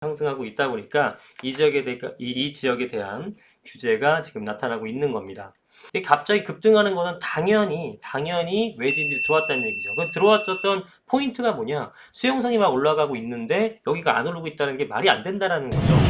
상승하고 있다 보니까 이 지역에 대한 규제가 지금 나타나고 있는 겁니다. 갑자기 급등하는 거는 당연히 외지인들이 들어왔다는 얘기죠. 그 들어왔었던 포인트가 뭐냐? 수용성이 막 올라가고 있는데 여기가 안 오르고 있다는 게 말이 안 된다라는 거죠.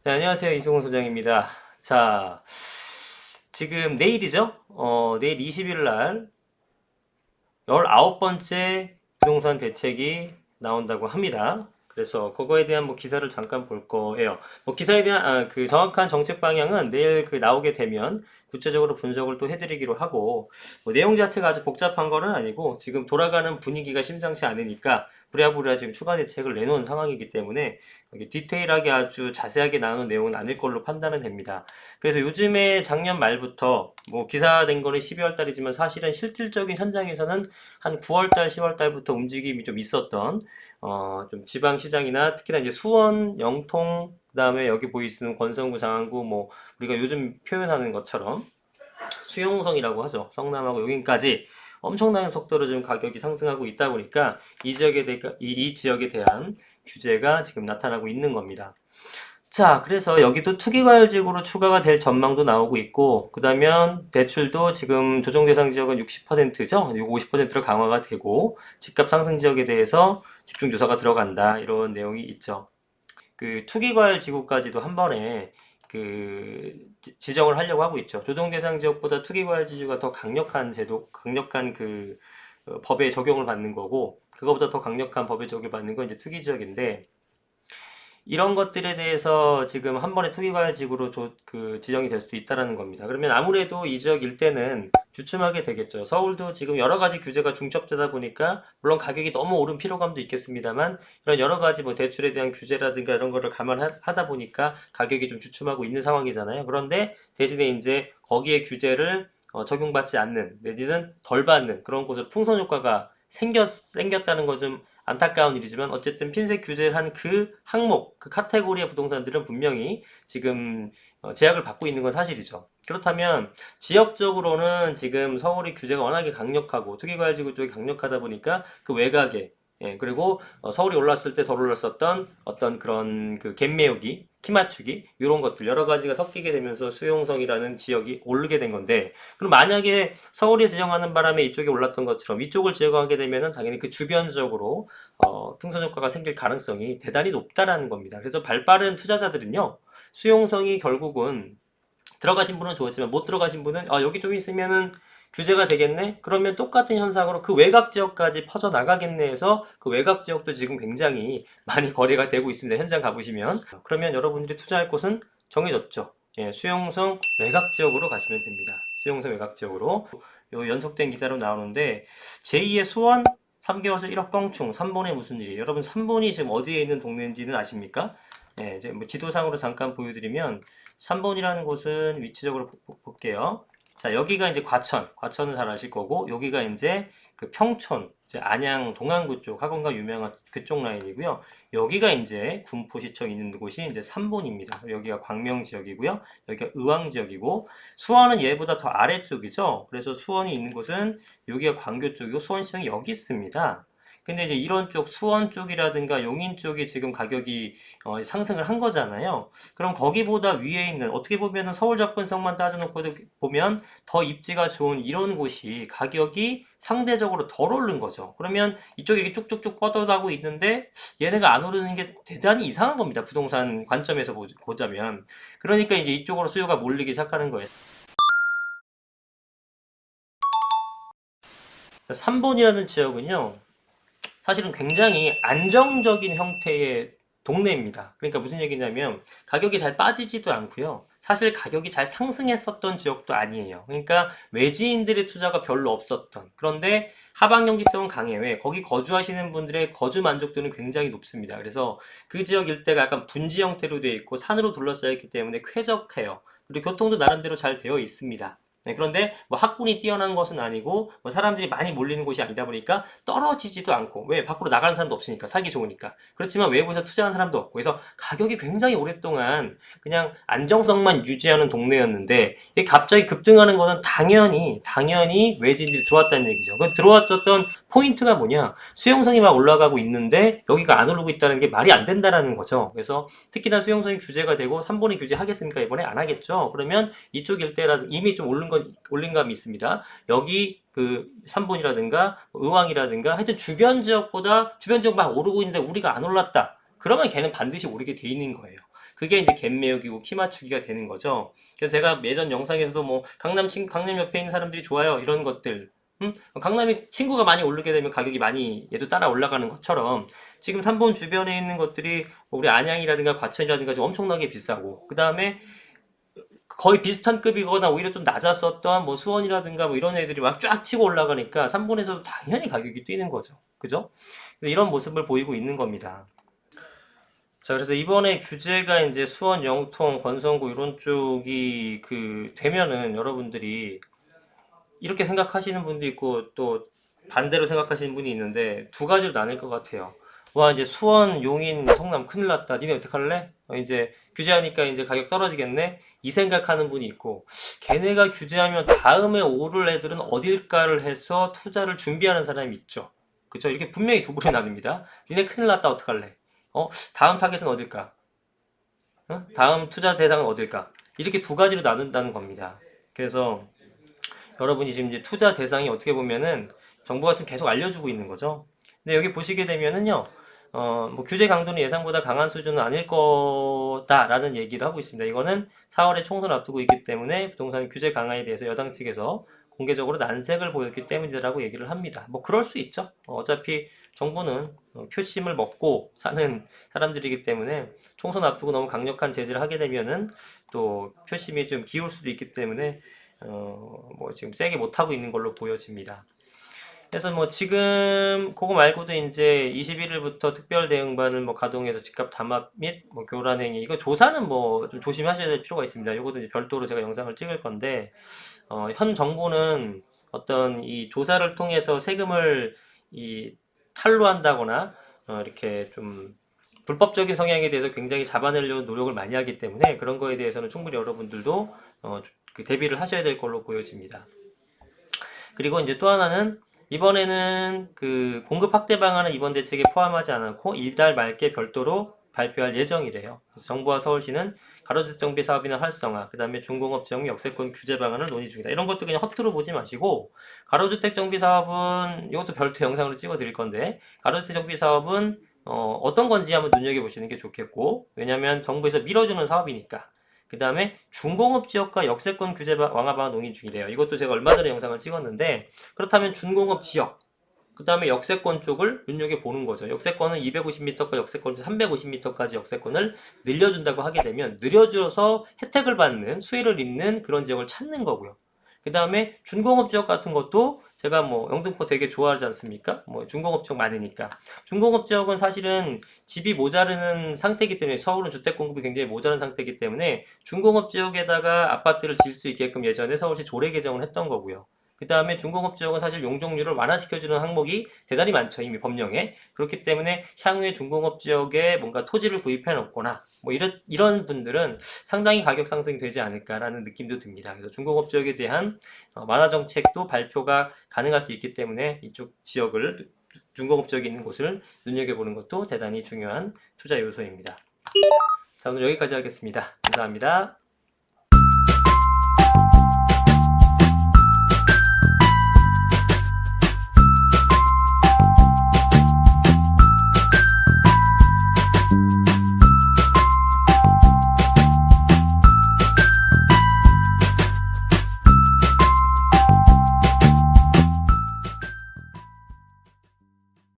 네, 안녕하세요. 이승훈 소장입니다. 자, 지금 내일이죠? 내일 20일 날 19번째 부동산 대책이 나온다고 합니다. 그래서 그거에 대한 기사를 잠깐 볼 거예요. 기사에 대한 그 정확한 정책 방향은 내일 나오게 되면 구체적으로 분석을 또 해드리기로 하고, 내용 자체가 아주 복잡한 거는 아니고 지금 돌아가는 분위기가 심상치 않으니까 부랴부랴 지금 추가 대책을 내놓은 상황이기 때문에 여기 디테일하게 아주 자세하게 나오는 내용은 아닐 걸로 판단은 됩니다. 그래서 요즘에 작년 말부터 기사된 거는 12월 달이지만 사실은 실질적인 현장에서는 한 9월 달, 10월 달부터 움직임이 좀 있었던 좀 지방 시장이나 특히나 이제 수원, 영통, 그다음에 여기 보이시는 권성구, 장안구, 우리가 요즘 표현하는 것처럼 수용성이라고 하죠. 성남하고 여기까지 엄청난 속도로 지금 가격이 상승하고 있다 보니까 이 지역에 대한 규제가 지금 나타나고 있는 겁니다. 자, 그래서 여기도 투기과열지구로 추가가 될 전망도 나오고 있고, 그다면 대출도 지금 조정 대상 지역은 60%죠? 50%로 강화가 되고, 집값 상승 지역에 대해서 집중 조사가 들어간다, 이런 내용이 있죠. 그 투기과열지구까지도 한 번에 지정을 하려고 하고 있죠. 조정 대상 지역보다 투기과열지구가 더 강력한 강력한 법에 적용을 받는 거고, 그거보다 더 강력한 법에 적용을 받는 건 이제 투기지역인데, 이런 것들에 대해서 지금 한 번에 투기과열지구로 지정이 될 수도 있다라는 겁니다. 그러면 아무래도 이 지역 일대는 주춤하게 되겠죠. 서울도 지금 여러 가지 규제가 중첩되다 보니까 물론 가격이 너무 오른 피로감도 있겠습니다만 이런 여러 가지 대출에 대한 규제라든가 이런 거를 감안하다 보니까 가격이 좀 주춤하고 있는 상황이잖아요. 그런데 대신에 이제 거기에 규제를 적용받지 않는 내지는 덜 받는 그런 곳을 풍선 효과가 생겼다는 건 좀 안타까운 일이지만 어쨌든 핀셋 규제한 그 항목, 그 카테고리의 부동산들은 분명히 지금 제약을 받고 있는 건 사실이죠. 그렇다면 지역적으로는 지금 서울이 규제가 워낙에 강력하고 투기과열지구 쪽이 강력하다 보니까 그 외곽에 그리고 서울이 올랐을 때 덜 올랐었던 어떤 그런 갭 메우기, 키 맞추기 이런 것들 여러 가지가 섞이게 되면서 수용성이라는 지역이 오르게 된 건데 그럼 만약에 서울이 지정하는 바람에 이쪽이 올랐던 것처럼 이쪽을 지정하게 되면은 당연히 그 주변적으로 풍선 효과가 생길 가능성이 대단히 높다라는 겁니다. 그래서 발빠른 투자자들은요 수용성이 결국은 들어가신 분은 좋았지만 못 들어가신 분은 여기 좀 있으면은 규제가 되겠네? 그러면 똑같은 현상으로 그 외곽 지역까지 퍼져나가겠네 해서 그 외곽 지역도 지금 굉장히 많이 거래가 되고 있습니다. 현장 가보시면. 그러면 여러분들이 투자할 곳은 정해졌죠. 예, 수용성 외곽 지역으로 가시면 됩니다. 수용성 외곽 지역으로. 요 연속된 기사로 나오는데 제2의 수원 3개월에서 1억 껑충 3번에 무슨 일이에요? 여러분 3번이 지금 어디에 있는 동네인지는 아십니까? 예, 이제 지도상으로 잠깐 보여드리면 3번이라는 곳은 위치적으로 볼게요. 자, 여기가 이제 과천은 잘 아실 거고, 여기가 이제 그 평촌, 이제 안양 동안구 쪽, 학원가 유명한 그쪽 라인이고요. 여기가 이제 군포시청 있는 곳이 이제 3번입니다. 여기가 광명 지역이고요. 여기가 의왕 지역이고, 수원은 얘보다 더 아래쪽이죠. 그래서 수원이 있는 곳은 여기가 광교 쪽이고, 수원시청이 여기 있습니다. 근데 이제 이런 쪽 수원 쪽이라든가 용인 쪽이 지금 가격이 상승을 한 거잖아요. 그럼 거기보다 위에 있는 어떻게 보면은 서울 접근성만 따져놓고 보면 더 입지가 좋은 이런 곳이 가격이 상대적으로 덜 오른 거죠. 그러면 이쪽이 이렇게 쭉쭉쭉 뻗어나고 있는데 얘네가 안 오르는 게 대단히 이상한 겁니다. 부동산 관점에서 보자면. 그러니까 이제 이쪽으로 수요가 몰리기 시작하는 거예요. 3번이라는 지역은요. 사실은 굉장히 안정적인 형태의 동네입니다. 그러니까 무슨 얘기냐면 가격이 잘 빠지지도 않고요. 사실 가격이 잘 상승했었던 지역도 아니에요. 그러니까 외지인들의 투자가 별로 없었던 그런데 하방 경직성은 강해. 왜? 거기 거주하시는 분들의 거주 만족도는 굉장히 높습니다. 그래서 그 지역 일대가 약간 분지 형태로 되어 있고 산으로 둘러싸여 있기 때문에 쾌적해요. 그리고 교통도 나름대로 잘 되어 있습니다. 네, 그런데 뭐 학군이 뛰어난 것은 아니고 뭐 사람들이 많이 몰리는 곳이 아니다 보니까 떨어지지도 않고, 왜? 밖으로 나가는 사람도 없으니까, 살기 좋으니까. 그렇지만 외부에서 투자하는 사람도 없고, 그래서 가격이 굉장히 오랫동안 그냥 안정성만 유지하는 동네였는데 이게 갑자기 급등하는 거는 당연히 외지인들이 들어왔다는 얘기죠. 그 들어왔었던 포인트가 뭐냐? 수용성이 막 올라가고 있는데 여기가 안 오르고 있다는 게 말이 안 된다라는 거죠. 그래서 특히나 수용성이 규제가 되고 3번이 규제하겠습니까? 이번에 안 하겠죠. 그러면 이쪽 일대라 이미 좀 올린 감이 있습니다. 여기 그 3번이라든가 의왕이라든가 하여튼 주변 지역보다 주변 지역 막 오르고 있는데 우리가 안 올랐다. 그러면 걔는 반드시 오르게 돼 있는 거예요. 그게 이제 갭 매우기고 키 맞추기가 되는 거죠. 그래서 제가 예전 영상에서도 뭐 강남 옆에 있는 사람들이 좋아요 이런 것들, 강남이 친구가 많이 오르게 되면 가격이 많이 얘도 따라 올라가는 것처럼 지금 3번 주변에 있는 것들이 뭐 우리 안양이라든가 과천이라든가 좀 엄청나게 비싸고, 그 다음에 거의 비슷한 급이거나 오히려 좀 낮았었던 뭐 수원이라든가 뭐 이런 애들이 막 쫙 치고 올라가니까 3번에서도 당연히 가격이 뛰는 거죠. 그죠? 이런 모습을 보이고 있는 겁니다. 자, 그래서 이번에 규제가 이제 수원, 영통, 건성구 이런 쪽이 되면은 여러분들이 이렇게 생각하시는 분도 있고 또 반대로 생각하시는 분이 있는데 두 가지로 나뉠 것 같아요. 와, 이제 수원, 용인, 성남 큰일 났다. 니네 어떡할래? 이제 규제하니까 이제 가격 떨어지겠네? 이 생각하는 분이 있고, 걔네가 규제하면 다음에 오를 애들은 어딜까를 해서 투자를 준비하는 사람이 있죠. 그쵸? 이렇게 분명히 두 부류 나뉩니다. 니네 큰일 났다. 어떡할래? 다음 타겟은 어딜까? 다음 투자 대상은 어딜까? 이렇게 두 가지로 나눈다는 겁니다. 그래서 여러분이 지금 이제 투자 대상이 어떻게 보면은 정부가 지금 계속 알려주고 있는 거죠. 근데 여기 보시게 되면은요, 뭐 규제 강도는 예상보다 강한 수준은 아닐 거다라는 얘기를 하고 있습니다. 이거는 4월에 총선 앞두고 있기 때문에 부동산 규제 강화에 대해서 여당 측에서 공개적으로 난색을 보였기 때문이라고 얘기를 합니다. 뭐 그럴 수 있죠. 어차피 정부는 표심을 먹고 사는 사람들이기 때문에 총선 앞두고 너무 강력한 제재를 하게 되면은 또 표심이 좀 기울 수도 있기 때문에 뭐 지금 세게 못하고 있는 걸로 보여집니다. 그래서 뭐 지금 그거 말고도 이제 21일부터 특별 대응반을 뭐 가동해서 집값 담합 및 뭐 교란 행위, 이거 조사는 뭐 좀 조심하셔야 될 필요가 있습니다. 이것도 이제 별도로 제가 영상을 찍을 건데, 현 정부는 어떤 이 조사를 통해서 세금을 이 탈루한다거나 이렇게 좀 불법적인 성향에 대해서 굉장히 잡아내려는 노력을 많이 하기 때문에 그런 거에 대해서는 충분히 여러분들도 대비를 하셔야 될 걸로 보여집니다. 그리고 이제 또 하나는 이번에는 그 공급 확대 방안은 이번 대책에 포함하지 않았고 이달 말께 별도로 발표할 예정이래요. 그래서 정부와 서울시는 가로주택 정비 사업이나 활성화, 그 다음에 중공업 지역 역세권 규제 방안을 논의 중이다. 이런 것도 그냥 허투루 보지 마시고, 가로주택 정비 사업은 이것도 별도 영상으로 찍어 드릴 건데, 가로주택 정비 사업은 어떤 건지 한번 눈여겨보시는 게 좋겠고, 왜냐면 정부에서 밀어주는 사업이니까. 그 다음에 준공업 지역과 역세권 규제 완화 방안 논의 중이래요. 이것도 제가 얼마 전에 영상을 찍었는데, 그렇다면 준공업 지역, 그 다음에 역세권 쪽을 눈여겨보는 거죠. 역세권은 250m과 역세권 350m까지 역세권을 늘려준다고 하게 되면 늘려줘서 혜택을 받는, 수혜를 입는 그런 지역을 찾는 거고요. 그 다음에 준공업 지역 같은 것도 제가 뭐 영등포 되게 좋아하지 않습니까? 뭐 준공업 지역 많으니까. 준공업 지역은 사실은 집이 모자르는 상태이기 때문에, 서울은 주택 공급이 굉장히 모자란 상태이기 때문에 준공업 지역에다가 아파트를 지을 수 있게끔 예전에 서울시 조례 개정을 했던 거고요. 그 다음에 중공업 지역은 사실 용적률을 완화시켜주는 항목이 대단히 많죠. 이미 법령에. 그렇기 때문에 향후에 중공업 지역에 뭔가 토지를 구입해 놓거나 뭐 이런 분들은 상당히 가격 상승이 되지 않을까라는 느낌도 듭니다. 그래서 중공업 지역에 대한 완화 정책도 발표가 가능할 수 있기 때문에 이쪽 지역을, 중공업 지역에 있는 곳을 눈여겨보는 것도 대단히 중요한 투자 요소입니다. 자, 오늘 여기까지 하겠습니다. 감사합니다.